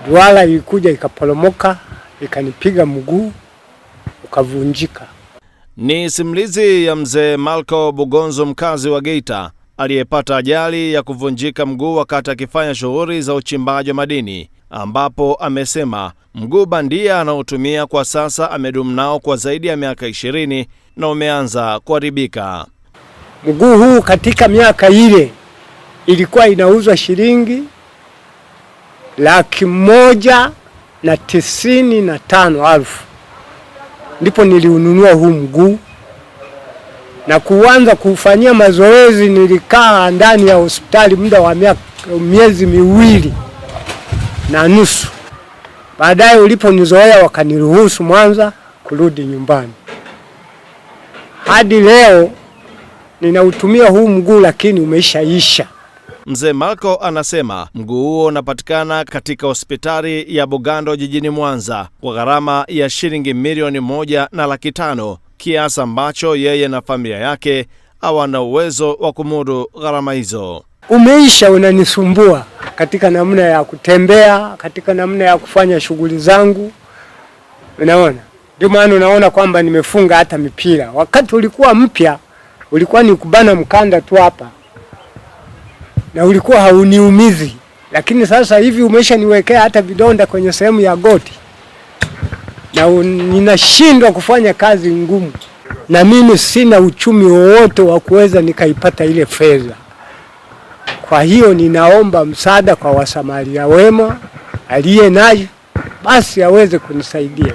duara ilikuja ikaporomoka, ikanipiga mguu ukavunjika. Ni simulizi ya mzee Malko Bugonzo, mkazi wa Geita, aliyepata ajali ya kuvunjika mguu wakati akifanya shughuli za uchimbaji wa madini, ambapo amesema mguu bandia anaotumia kwa sasa amedumu nao kwa zaidi ya miaka 20 na umeanza kuharibika. Mguu huu katika miaka ile ilikuwa inauzwa shilingi 195,000. Ndipo niliununua huu mguu na kuanza kufanyia mazoezi. Nilikaa ndani ya hospitali muda wa miezi 2.5. Baadaye uliponizoea wakaniruhusu Mwanza kurudi nyumbani. Hadi leo ninautumia huu mguu, lakini umeishaisha. Mzee Malko anasema mguu huo unapatikana katika hospitali ya Bugando jijini Mwanza kwa gharama ya shilingi milioni 1.5, kiasi ambacho yeye na familia yake hawana uwezo wa kumudu gharama hizo. Umeisha, unanisumbua katika namna ya kutembea, katika namna ya kufanya shughuli zangu. Unaona? Ndio maana unaona kwamba nimefunga hata mipira. Wakati ulikuwa mpya, ulikuwa ni kubana mkanda tu hapa na ulikuwa hauniumizi, lakini sasa hivi umeshaniwekea hata vidonda kwenye sehemu ya goti na ninashindwa kufanya kazi ngumu, na mimi sina uchumi wowote wa kuweza nikaipata ile fedha. Kwa hiyo ninaomba msaada kwa wasamaria wema, aliye nayo basi aweze kunisaidia.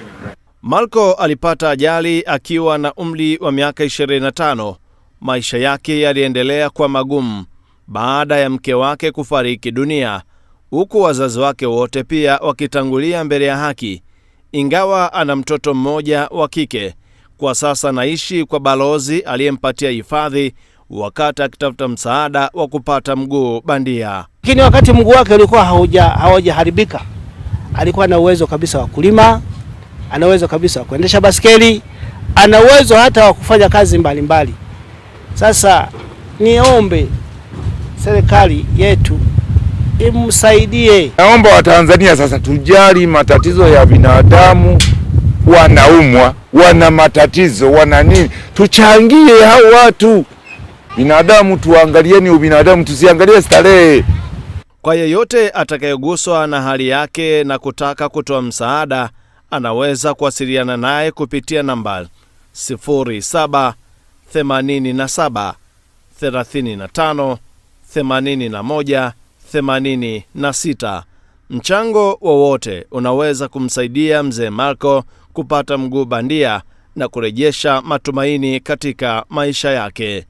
Malko alipata ajali akiwa na umri wa miaka 25. Maisha yake yaliendelea kwa magumu baada ya mke wake kufariki dunia, huku wazazi wake wote pia wakitangulia mbele ya haki. Ingawa ana mtoto mmoja wa kike, kwa sasa anaishi kwa balozi aliyempatia hifadhi wakati akitafuta msaada wa kupata mguu bandia. Lakini wakati mguu wake ulikuwa haujaharibika, alikuwa na uwezo kabisa wa kulima, ana uwezo kabisa wa kuendesha baskeli, ana uwezo hata wa kufanya kazi mbalimbali. Sasa niombe serikali yetu imsaidie. Naomba Watanzania sasa tujali matatizo ya binadamu. Wanaumwa, wana matatizo, wana nini? Tuchangie hao watu. Binadamu tuangalieni ubinadamu, tusiangalie starehe. Kwa yeyote atakayeguswa na hali yake na kutaka kutoa msaada, anaweza kuwasiliana naye kupitia namba 0787 35 81 86. Mchango wowote unaweza kumsaidia mzee Malko kupata mguu bandia na kurejesha matumaini katika maisha yake.